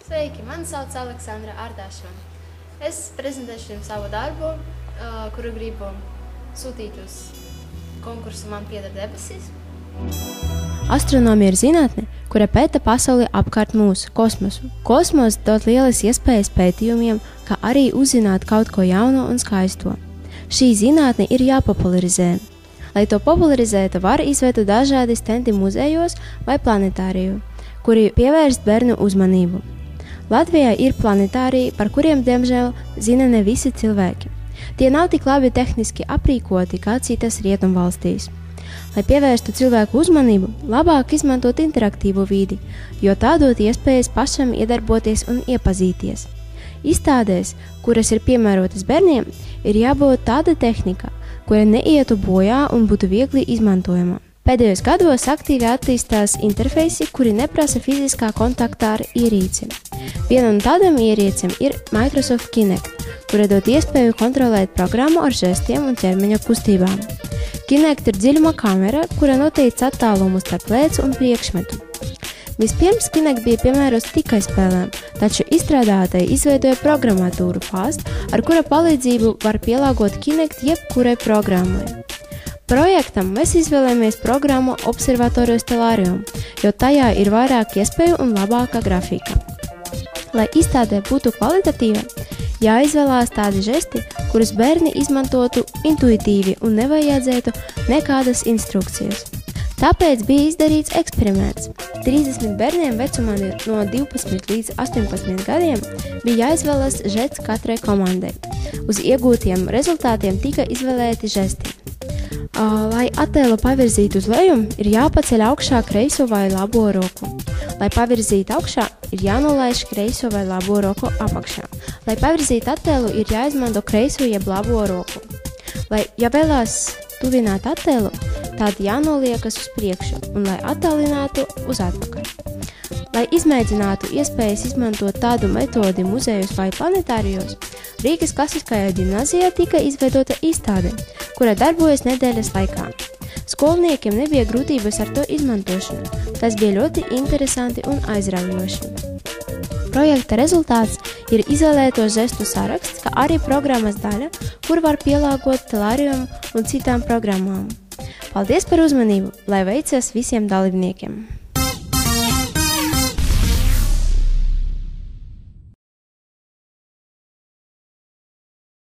Sveiki, mani sauc Aleksandra Ardāšana. Es prezentēšu jums savu darbu, kuru gribu sūtīt uz konkursu Man pieder debesis. Astronomija ir zinātne, kura pēta pasauli apkārt mūsu kosmosu. Kosmos dod lielas iespējas pētījumiem, kā arī uzzināt kaut ko jaunu un skaisto. Šī zinātne ir jāpopularizē. Lai to popularizētu, var izveidot dažādi stendi muzejos vai planetāriju, kuri pievērst bērnu uzmanību. Latvijā ir planetāriji, par kuriem, diemžēl, zina ne visi cilvēki. Tie nav tik labi tehniski aprīkoti kā citas rietumvalstīs. Lai pievērstu cilvēku uzmanību, labāk izmantot interaktīvu vidi, jo tā dod iespējas pašam iedarboties un iepazīties. Izstādēs, kuras ir piemērotas bērniem, ir jābūt tāda tehnika, kura neietu bojā un būtu viegli izmantojama. Pēdējos gados aktīvi attīstās interfeisi, kuri neprasa fiziskā kontaktā ar ierīci. Viena no tādām ierīcēm ir Microsoft Kinect, kura dod iespēju kontrolēt programmu ar žestiem un ķermeņa kustībām. Kinect ir dziļuma kamera, kura noteic attālumu starp lēcu un priekšmetu. Vispirms Kinect bija piemērots tikai spēlēm, taču izstrādātāji izveidoja programmatūru FAST, ar kura palīdzību var pielāgot Kinect jebkurai programmai. Projektam mēs izvēlējāmies programmu Observatorio Stellarium, jo tajā ir vairāk iespēju un labāka grafika. Lai izstādē būtu kvalitatīva, jāizvēlās tādi žesti, kurus bērni izmantotu intuitīvi un nevajadzētu nekādas instrukcijas. Tāpēc bija izdarīts eksperiments. 30 bērniem vecumā no 12 līdz 18 gadiem bija jāizvēlas žests katrai komandai. Uz iegūtiem rezultātiem tika izvēlēti žesti. Lai attēlu pavirzītu uz leju, ir jāpaceļ augšā kreiso vai labo roku. Lai pavirzītu augšā, ir jānolaiž kreiso vai labo roku apakšā. Lai pavirzītu attēlu, ir jāizmanto kreiso jeb labo roku. Ja vēlās tuvināt attēlu, tad jānoliekas uz priekšu un lai attālinātu uz atpakaļ. Lai izmēģinātu iespējas izmantot tādu metodi muzejos vai planetārijos, Rīgas klasiskajā ģimnāzijā tika izveidota izstāde, kura darbojas nedēļas laikā. Skolniekiem nebija grūtības ar to izmantošanu. Tas bija ļoti interesanti un aizraujoši. Projekta rezultāts ir izvēlēto žestu saraksts, kā arī programmas daļa, kur var pielāgot Stellarium un citām programmām. Paldies par uzmanību, lai veicas visiem dalībniekiem!